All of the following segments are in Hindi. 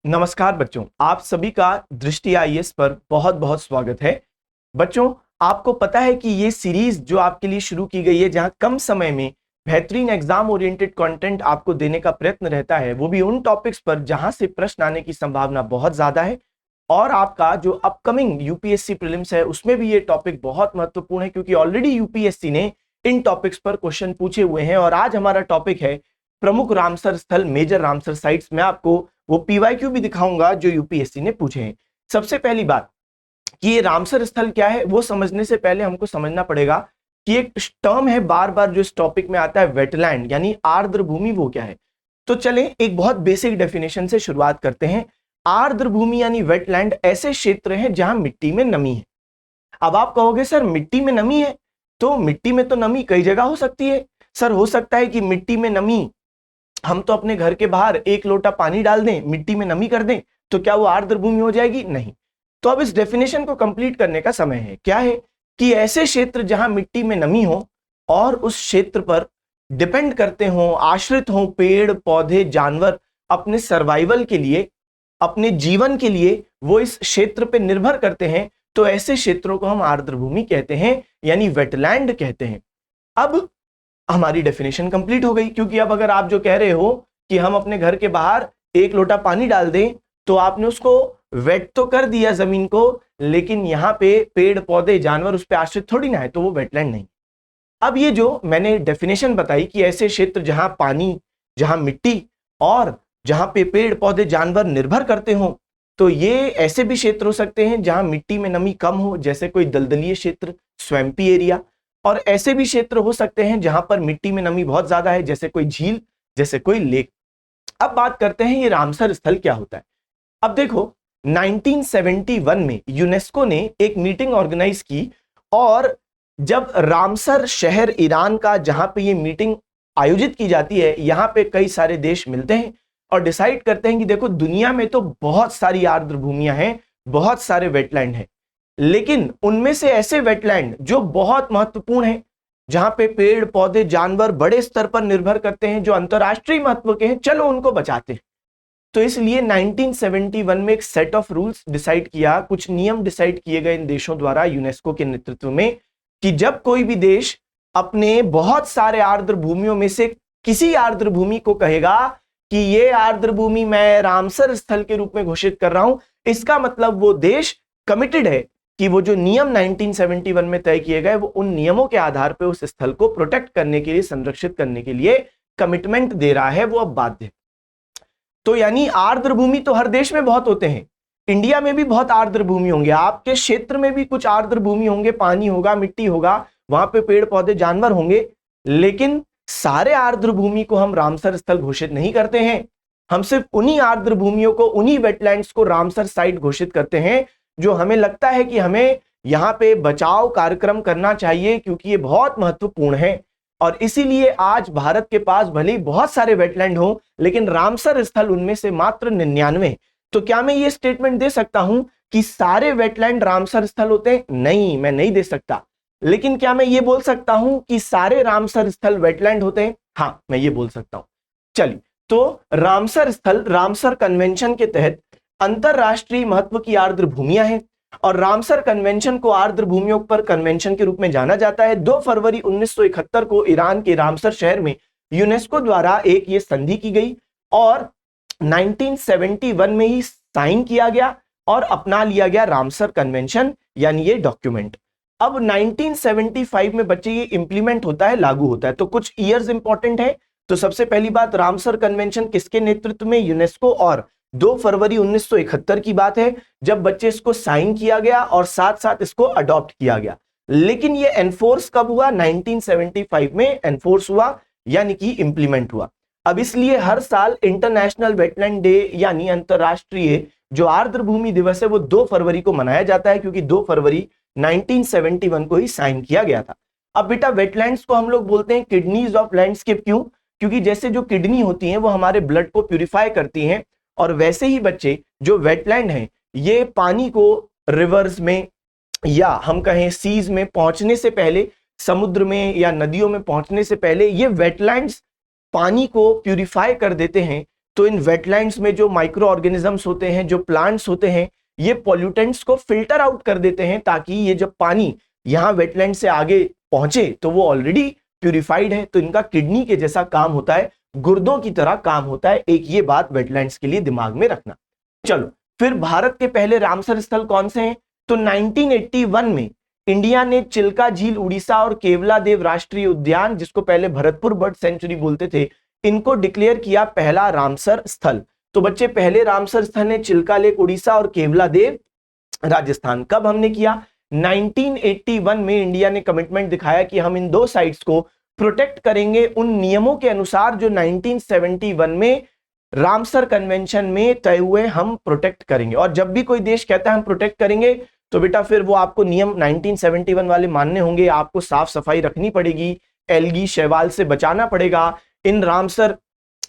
नमस्कार बच्चों, आप सभी का दृष्टि आईएएस पर बहुत बहुत स्वागत है। बच्चों, आपको पता है कि ये सीरीज जो आपके लिए शुरू की गई है, जहां कम समय में बेहतरीन एग्जाम ओरिएंटेड कंटेंट आपको देने का प्रयत्न रहता है, वो भी उन टॉपिक्स पर जहां से प्रश्न आने की संभावना बहुत ज्यादा है। और आपका जो अपकमिंग यूपीएससी प्रीलिम्स है उसमें भी ये टॉपिक बहुत महत्वपूर्ण है, क्योंकि ऑलरेडी यूपीएससी ने इन टॉपिक्स पर क्वेश्चन पूछे हुए हैं। और आज हमारा टॉपिक है प्रमुख रामसर स्थल, मेजर रामसर साइट्स। मैं आपको वो पीवाईक्यू भी दिखाऊंगा जो यूपीएससी ने पूछे हैं। सबसे पहली बात कि ये रामसर स्थल क्या है, वो समझने से पहले हमको समझना पड़ेगा कि एक टर्म है बार बार जो इस टॉपिक में आता है, वेटलैंड यानी आर्द्र भूमि, वो क्या है। तो चलें एक बहुत बेसिक डेफिनेशन से शुरुआत करते हैं। आर्द्र भूमि यानी वेटलैंड ऐसे क्षेत्र हैं जहां मिट्टी में नमी है। अब आप कहोगे सर मिट्टी में नमी है, तो मिट्टी में तो नमी कई जगह हो सकती है। सर हो सकता है कि मिट्टी में नमी हम तो अपने घर के बाहर एक लोटा पानी डाल दें, मिट्टी में नमी कर दें, तो क्या वो आर्द्र भूमि हो जाएगी? नहीं। तो अब इस डेफिनेशन को कंप्लीट करने का समय है। क्या है कि ऐसे क्षेत्र जहां मिट्टी में नमी हो और उस क्षेत्र पर डिपेंड करते हो, आश्रित हो पेड़ पौधे जानवर अपने सर्वाइवल के लिए, अपने जीवन के लिए वो इस क्षेत्र पे निर्भर करते हैं, तो ऐसे क्षेत्रों को हम आर्द्र भूमि कहते हैं, यानी वेटलैंड कहते हैं। अब हमारी डेफिनेशन कंप्लीट हो गई, क्योंकि अब अगर आप जो कह रहे हो कि हम अपने घर के बाहर एक लोटा पानी डाल दें, तो आपने उसको वेट तो कर दिया जमीन को, लेकिन यहाँ पे पेड़ पौधे जानवर उस पर आश्रित थोड़ी ना है, तो वो वेटलैंड नहीं। अब ये जो मैंने डेफिनेशन बताई कि ऐसे क्षेत्र जहां पानी, जहां मिट्टी और जहां पे पेड़ पौधे जानवर निर्भर करते हो, तो ये ऐसे भी क्षेत्र हो सकते हैं जहां मिट्टी में नमी कम हो, जैसे कोई दलदलीय क्षेत्र, स्वैम्पी एरिया। और ऐसे भी क्षेत्र हो सकते हैं जहां पर मिट्टी में नमी बहुत ज्यादा है, जैसे कोई झील, जैसे कोई लेक। अब बात करते हैं ये रामसर स्थल क्या होता है। अब देखो 1971 में यूनेस्को ने एक मीटिंग ऑर्गेनाइज की, और जब रामसर शहर ईरान का, जहां पे ये मीटिंग आयोजित की जाती है, यहां पे कई सारे देश मिलते हैं और डिसाइड करते हैं कि देखो दुनिया में तो बहुत सारी आर्द्र भूमियां हैं, बहुत सारे वेटलैंड हैं, लेकिन उनमें से ऐसे वेटलैंड जो बहुत महत्वपूर्ण हैं, जहां पे पेड़ पौधे जानवर बड़े स्तर पर निर्भर करते हैं, जो अंतरराष्ट्रीय महत्व के हैं, चलो उनको बचाते हैं। तो इसलिए 1971 में एक सेट ऑफ रूल्स डिसाइड किया, कुछ नियम डिसाइड किए गए इन देशों द्वारा यूनेस्को के नेतृत्व में, कि जब कोई भी देश अपने बहुत सारे आर्द्र भूमियों में से किसी आर्द्र भूमि को कहेगा कि ये आर्द्र भूमि मैं रामसर स्थल के रूप में घोषित कर रहा हूं, इसका मतलब वो देश कमिटेड है कि वो जो नियम 1971 में तय किए गए, वो उन नियमों के आधार पर उस स्थल को प्रोटेक्ट करने के लिए, संरक्षित करने के लिए कमिटमेंट दे रहा है, वो अब बाध्य है। तो यानी आर्द्र भूमि तो हर देश में बहुत होते हैं, इंडिया में भी बहुत आर्द्र भूमि होंगे, आपके क्षेत्र में भी कुछ आर्द्र भूमि होंगे, पानी होगा, मिट्टी होगा, वहां पे पेड़ पौधे जानवर होंगे, लेकिन सारे आर्द्र भूमि को हम रामसर स्थल घोषित नहीं करते हैं। हम सिर्फ उन्हीं आर्द्र भूमियों को, उन्हीं वेटलैंड्स को रामसर साइट घोषित करते हैं जो हमें लगता है कि हमें यहाँ पे बचाव कार्यक्रम करना चाहिए, क्योंकि ये बहुत महत्वपूर्ण है। और इसीलिए आज भारत के पास भले ही बहुत सारे वेटलैंड हो, लेकिन रामसर स्थल उनमें से मात्र 99। तो क्या मैं ये स्टेटमेंट दे सकता हूं कि सारे वेटलैंड रामसर स्थल होते हैं? नहीं, मैं नहीं दे सकता। लेकिन क्या मैं ये बोल सकता हूं कि सारे रामसर स्थल वेटलैंड होते हैं? हाँ, मैं ये बोल सकता हूं। चलिए, तो रामसर स्थल रामसर कन्वेंशन के तहत अंतरराष्ट्रीय महत्व की आर्द्र भूमियां हैं, और रामसर कन्वेंशन को आर्द्र भूमियों पर कन्वेंशन के रूप में जाना जाता है। 2 फरवरी 1971 को ईरान के रामसर शहर में यूनेस्को द्वारा एक ये संधि की गई, और 1971 में ही साइन किया गया और अपना लिया गया रामसर कन्वेंशन, यानी ये डॉक्यूमेंट। अब 1975 में बच्चे ये इंप्लीमेंट होता है, लागू होता है। तो कुछ ईयर्स इंपॉर्टेंट है। तो सबसे पहली बात, रामसर कन्वेंशन किसके नेतृत्व में? यूनेस्को। और 2 फरवरी 1971 की बात है जब बच्चे इसको साइन किया गया और साथ साथ इसको अडॉप्ट किया गया। लेकिन ये एनफोर्स कब हुआ? 1975 में एनफोर्स हुआ, यानी कि इंप्लीमेंट हुआ। अब इसलिए हर साल इंटरनेशनल वेटलैंड डे, यानी अंतरराष्ट्रीय जो आर्द्र भूमि दिवस है, वो 2 फरवरी को मनाया जाता है, क्योंकि 2 फरवरी 1971 को ही साइन किया गया था। अब बेटा, वेटलैंड्स को हम लोग बोलते हैं किडनीज ऑफ लैंडस्केप। क्यों? क्योंकि जैसे जो किडनी होती हैं वो हमारे ब्लड को प्यूरिफाई करती हैं, और वैसे ही बच्चे जो वेटलैंड हैं, ये पानी को रिवर्स में, या हम कहें सीज में पहुंचने से पहले, समुद्र में या नदियों में पहुंचने से पहले, ये वेटलैंड्स पानी को प्यूरिफाई कर देते हैं। तो इन वेटलैंड्स में जो माइक्रो ऑर्गेनिजम्स होते हैं, जो प्लांट्स होते हैं, ये पॉल्यूटेंट्स को फिल्टर आउट कर देते हैं, ताकि ये जब पानी यहाँ वेटलैंड से आगे पहुंचे तो वो ऑलरेडी प्यूरिफाइड है, तो इनका किडनी के जैसा काम होता है, गुर्दों की तरह काम होता है। एक ये बात वेटलैंड्स के लिए दिमाग में रखना। चलो फिर भारत के पहले रामसर स्थल कौन से हैं? तो 1981 में इंडिया ने चिल्का झील उड़ीसा और केवलादेव राष्ट्रीय उद्यान, जिसको पहले भरतपुर बर्ड सेंचुरी बोलते थे, इनको डिक्लेयर किया पहला रामसर स्थल। तो बच्चे पहले रामसर स्थल ने चिल्का लेक उड़ीसा और केवलादेव राजस्थान। कब हमने किया? 1981 में इंडिया ने कमिटमेंट दिखाया कि हम इन दो साइट्स को प्रोटेक्ट करेंगे उन नियमों के अनुसार जो 1971 में रामसर कन्वेंशन में तय हुए, हम प्रोटेक्ट करेंगे। और जब भी कोई देश कहता है हम प्रोटेक्ट करेंगे, तो बेटा फिर वो आपको नियम 1971 वाले मानने होंगे, आपको साफ सफाई रखनी पड़ेगी, एल्गी शैवाल से बचाना पड़ेगा। इन रामसर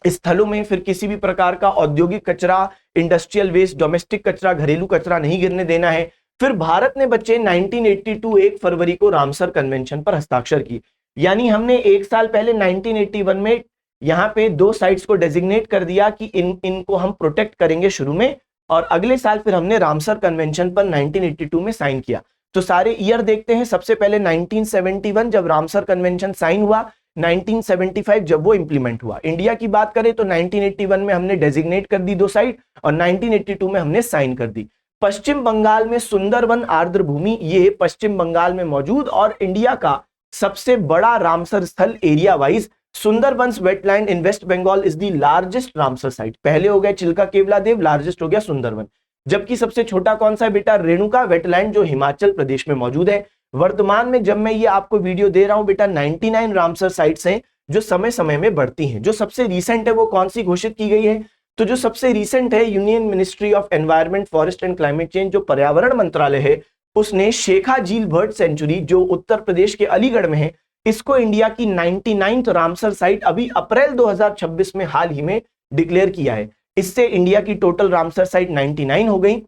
स्थलों में फिर किसी भी प्रकार का औद्योगिक कचरा, इंडस्ट्रियल वेस्ट, डोमेस्टिक कचरा, घरेलू कचरा नहीं गिरने देना है। फिर भारत ने बच्चे 1982 1 फरवरी को रामसर कन्वेंशन पर हस्ताक्षर की, यानी हमने एक साल पहले 1981 में यहाँ पे दो साइट्स को डेजिग्नेट कर दिया कि इनको हम प्रोटेक्ट करेंगे शुरू में, और अगले साल फिर हमने रामसर कन्वेंशन पर 1982 में साइन किया। तो सारे ईयर देखते हैं। सबसे पहले 1971 जब रामसर कन्वेंशन साइन हुआ, 1975 जब वो इंप्लीमेंट हुआ। इंडिया की बात करें तो 1981 में हमने डेजिग्नेट कर दी दो साइट, और 1982 में हमने साइन कर दी। पश्चिम बंगाल में सुंदरवन आर्द्र भूमि, ये पश्चिम बंगाल में मौजूद और इंडिया का सबसे बड़ा रामसर स्थल area wise. Sundarbans wetland in West Bengal is the largest Ramsar site. पहले हो गया चिल्का केवलादेव, लार्जेस्ट हो गया सुंदरवन। जबकि सबसे छोटा कौन सा है बेटा? रेणुका वेटलैंड, जो हिमाचल प्रदेश में मौजूद है। वर्तमान में जब मैं ये आपको वीडियो दे रहा हूं बेटा, 99 रामसर साइट्स हैं जो समय समय में बढ़ती हैं। जो सबसे रिसेंट है वो कौन सी घोषित की गई है? तो जो सबसे रिसेंट है, union ministry of environment, forest and climate change, जो पर्यावरण मंत्रालय है, उसने शेखा झील बर्ड सेंचुरी, जो उत्तर प्रदेश के अलीगढ़ में है, इसको इंडिया की 99th रामसर साइट अभी अप्रैल 2026 में हाल ही में डिक्लेयर किया है। इससे इंडिया की टोटल रामसर साइट 99 हो गई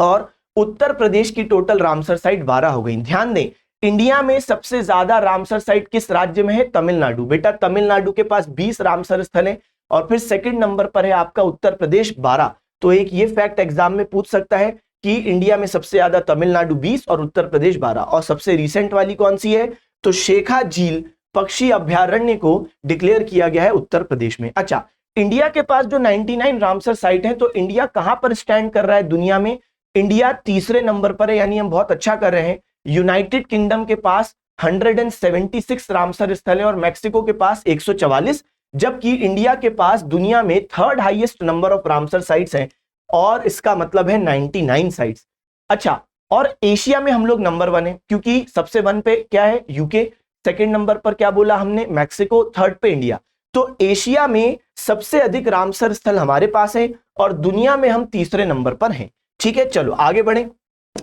और उत्तर प्रदेश की टोटल रामसर साइट 12 हो गई। ध्यान दें, इंडिया में सबसे ज्यादा रामसर साइट किस राज्य में है? तमिलनाडु। बेटा तमिलनाडु के पास 20 रामसर स्थल है, और फिर सेकंड नंबर पर है आपका उत्तर प्रदेश 12। तो एक ये फैक्ट एग्जाम में पूछ सकता है कि इंडिया में सबसे ज्यादा तमिलनाडु 20 और उत्तर प्रदेश 12। और सबसे रिसेंट वाली कौन सी है? तो शेखा झील पक्षी अभ्यारण्य को डिक्लेयर किया गया है उत्तर प्रदेश में। अच्छा, इंडिया के पास जो 99 रामसर साइट है, तो इंडिया कहां पर स्टैंड कर रहा है दुनिया में? इंडिया तीसरे नंबर पर है, यानी हम बहुत अच्छा कर रहे हैं। यूनाइटेड किंगडम के पास 176 रामसर स्थल है और मैक्सिको के पास 144, जबकि इंडिया के पास दुनिया में third highest number of Ramsar sites हैं, और इसका मतलब है 99 साइट्स। अच्छा, और एशिया में हम लोग नंबर 1 है, क्योंकि सबसे 1 पे क्या है? यूके, सेकंड नंबर पर क्या बोला हमने? मैक्सिको, थर्ड पे इंडिया। तो एशिया में सबसे अधिक रामसर स्थल हमारे पास है और दुनिया में हम तीसरे नंबर पर हैं। ठीक है, चलो आगे बढ़े।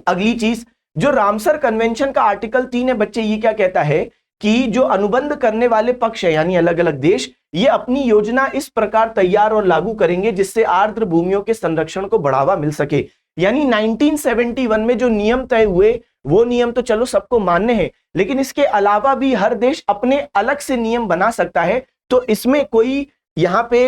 अगली चीज, जो रामसर कन्वेंशन का आर्टिकल 3 है बच्चे, ये क्या कहता है कि जो अनुबंध करने वाले पक्ष है, यानी अलग अलग देश, ये अपनी योजना इस प्रकार तैयार और लागू करेंगे जिससे आर्द्र भूमियों के संरक्षण को बढ़ावा मिल सके। यानी 1971 में जो नियम तय हुए, वो नियम तो चलो सबको मान्य है, लेकिन इसके अलावा भी हर देश अपने अलग से नियम बना सकता है। तो इसमें कोई यहाँ पे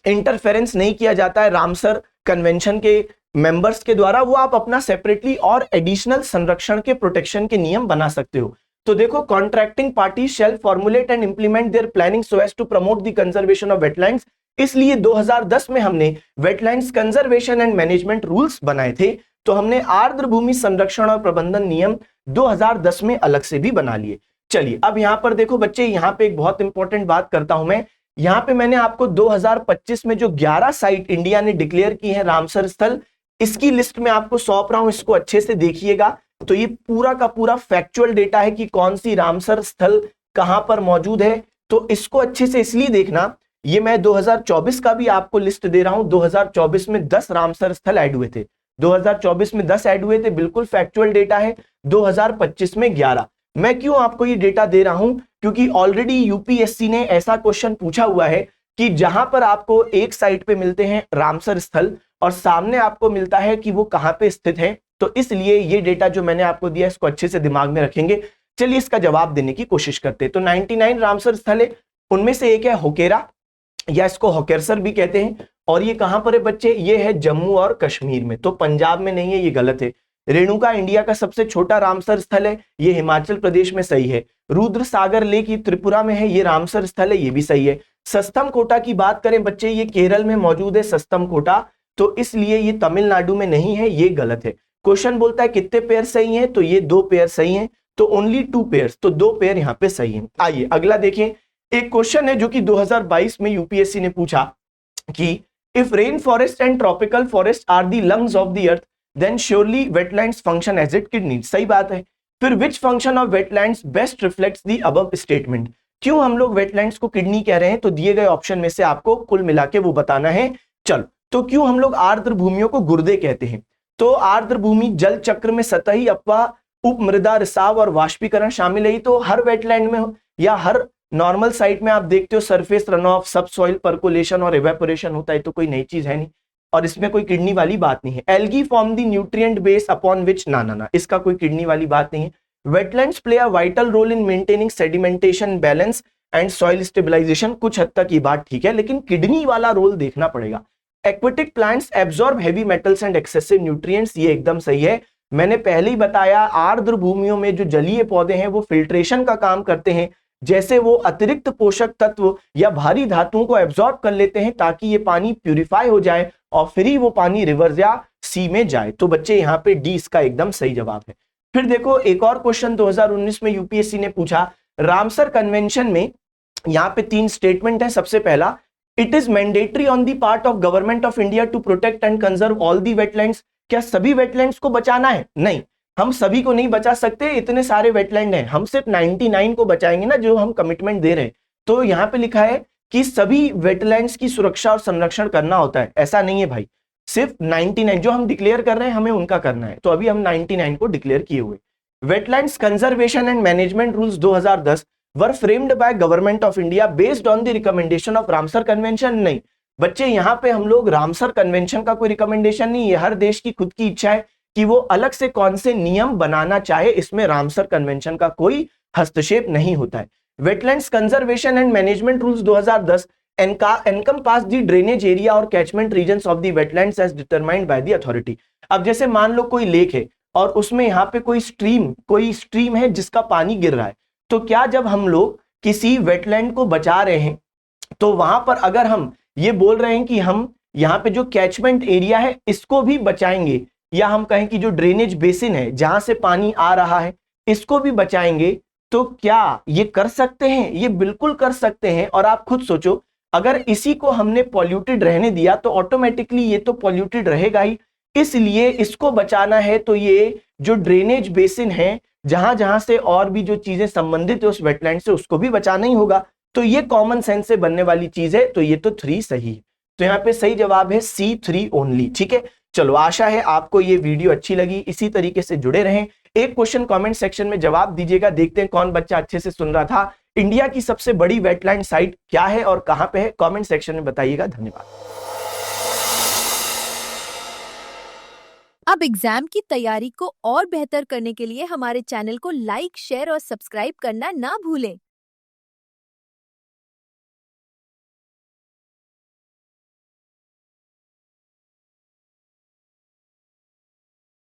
इंटरफेरेंस नहीं किया जाता है रामसर कन्वेंशन के मेंबर्स के द्वारा। वो आप अपना सेपरेटली और एडिशनल संरक्षण के प्रोटेक्शन के नियम बना सकते हो। तो देखो, contracting party shall formulate and implement their planning so as to promote the conservation of wetlands. इसलिए 2010 में हमने wetlands conservation and management rules बनाए थे। तो हमने आर्द्र भूमि संरक्षण और प्रबंधन नियम 2010 में अलग से भी बना लिए। चलिए अब यहां पर देखो बच्चे, यहां पे एक बहुत इंपॉर्टेंट बात करता हूं मैं। यहां पे मैंने आपको 2025 में जो 11 साइट इंडिया ने डिक्लेयर की है रामसर स्थल, इसकी लिस्ट में आपको सौंप रहा हूं, इसको अच्छे से देखिएगा। तो ये पूरा का पूरा फैक्चुअल डेटा है कि कौन सी रामसर स्थल कहां पर मौजूद है। तो इसको अच्छे से इसलिए देखना, ये मैं 2024 का भी आपको लिस्ट दे रहा हूं। 2024 में 10 रामसर स्थल ऐड हुए थे, 2024 में 10 ऐड हुए थे, बिल्कुल फैक्चुअल डेटा है। 2025 में 11। मैं क्यों आपको ये डेटा दे रहा हूं? क्योंकि ऑलरेडी यूपीएससी ने ऐसा क्वेश्चन पूछा हुआ है कि जहां पर आपको एक साइट पे मिलते हैं रामसर स्थल और सामने आपको मिलता है कि वो कहां पे स्थित है। तो इसलिए ये डेटा जो मैंने आपको दिया, इसको अच्छे से दिमाग में रखेंगे। चलिए इसका जवाब देने की कोशिश करते हैं। तो 99 रामसर स्थल है, उनमें से एक है होकेरा, या इसको होकेरसर भी कहते हैं। और ये कहां पर है बच्चे, ये है जम्मू और कश्मीर में, तो पंजाब में नहीं है, ये गलत है। रेणुका इंडिया का सबसे छोटा रामसर स्थल है, ये हिमाचल प्रदेश में सही है। रुद्र सागर लेक ये त्रिपुरा में है, ये रामसर स्थल है, ये भी सही है। सस्तम कोटा की बात करें बच्चे, ये केरल में मौजूद है सस्तम कोटा, तो इसलिए ये तमिलनाडु में नहीं है, ये गलत है। क्वेश्चन बोलता है कितने पेयर सही हैं, तो ये 2 पेयर सही हैं, तो ओनली 2 पेयर्स, तो 2 पेयर यहां पे सही हैं। आइए अगला देखें, एक क्वेश्चन है जो कि 2022 में यूपीएससी ने पूछा कि if rain forest and tropical forest are the lungs of the earth then surely wetlands function as it kidney. सही बात है। फिर which function of wetlands best reflects the above statement. क्यों हम लोग वेटलैंड्स को किडनी कह रहे हैं, तो दिए गए ऑप्शन में से आपको कुल मिला के वो बताना है। चलो, तो क्यों हम लोग आर्द्र भूमियों को गुर्दे कहते हैं, तो आर्द्र भूमि जल चक्र में सतही अथवा उप मृदा रिसाव और वाष्पीकरण शामिल है। तो हर वेटलैंड में या हर नॉर्मल साइट में आप देखते हो सरफेस रन ऑफ, सब सॉइल पर्कुलेशन और इवेपोरेशन होता है, तो कोई नई चीज है नहीं, और इसमें कोई किडनी वाली बात नहीं है। Algae form the nutrient base upon which, ना, इसका कोई किडनी वाली बात नहीं है। Wetlands play a vital role in maintaining sedimentation balance and soil stabilisation, कुछ हद तक ये बात ठीक है, लेकिन किडनी वाला रोल देखना पड़ेगा। Aquatic plants absorb heavy metals and excessive nutrients, ये एकदम सही है। मैंने पहले ही बताया आर्द्र भूमियों में जो जलीय पौधे हैं वो फिल्ट्रेशन का काम करते हैं, जैसे वो अतिरिक्त पोषक तत्व या भारी धातुओं को एब्जॉर्ब कर लेते हैं ताकि ये पानी प्यूरिफाई हो जाए और फिर ही वो पानी रिवर या सी में जाए। तो बच्चे यहाँ पे डी इसका एकदम सही जवाब है। फिर देखो एक और क्वेश्चन 2019 में यूपीएससी ने पूछा, रामसर कन्वेंशन में यहाँ पे 3 स्टेटमेंट है। सबसे पहला, it is mandatory on the part of government of India to protect and conserve all the wetlands. क्या सभी वेटलैंड्स को बचाना है? नहीं, हम सभी को नहीं बचा सकते, इतने सारे वेटलैंड हैं, हम सिर्फ 99 को बचाएंगे ना, जो हम कमिटमेंट दे रहे हैं। तो यहाँ पे लिखा है कि सभी वेटलैंड्स की सुरक्षा और संरक्षण करना होता है, ऐसा नहीं है भाई, सिर्फ 99 जो हम डिक्लेयर कर रहे हैं हमें उनका करना है, तो अभी हम 99 को डिक्लेयर किए हुए। Wetlands conservation and management rules 2010 were framed by government of India based on the recommendation of Ramsar convention. नहीं बच्चे, यहाँ पे हम लोग रामसर कन्वेंशन का कोई रिकमेंडेशन नहीं है, हर देश की खुद की इच्छा है कि वो अलग से कौन से नियम बनाना चाहे, इसमें रामसर कन्वेंशन का कोई हस्तक्षेप नहीं होता है। Wetlands conservation and management rules 2010 encompass the drainage area और catchment regions of the wetlands as determined by the authority. अब जैसे मान लो कोई लेक है और उसमें यहाँ पे कोई स्ट्रीम है जिसका पानी गिर रहा है, तो क्या जब हम लोग किसी वेटलैंड को बचा रहे हैं तो वहां पर अगर हम ये बोल रहे हैं कि हम यहाँ पे जो कैचमेंट एरिया है इसको भी बचाएंगे, या हम कहें कि जो ड्रेनेज बेसिन है जहां से पानी आ रहा है इसको भी बचाएंगे, तो क्या ये कर सकते हैं? ये बिल्कुल कर सकते हैं। और आप खुद सोचो, अगर इसी को हमने पॉल्यूटेड रहने दिया तो ऑटोमेटिकली ये तो पॉल्यूटेड रहेगा ही, इसलिए इसको बचाना है तो ये जो ड्रेनेज बेसिन है जहां जहां से और भी जो चीजें संबंधित है उस वेटलैंड से उसको भी बचाना ही होगा। तो ये कॉमन सेंस से बनने वाली चीज है, तो ये तो 3 सही है। तो यहाँ पे सही जवाब है C3 ओनली। ठीक है, चलो आशा है आपको ये वीडियो अच्छी लगी, इसी तरीके से जुड़े रहें। एक क्वेश्चन कमेंट सेक्शन में जवाब दीजिएगा, देखते हैं कौन बच्चा अच्छे से सुन रहा था। इंडिया की सबसे बड़ी वेटलैंड साइट क्या है और कहां पे है, कमेंट सेक्शन में बताइएगा। धन्यवाद। अब एग्जाम की तैयारी को और बेहतर करने के लिए हमारे चैनल को लाइक, शेयर और सब्सक्राइब करना ना भूलें।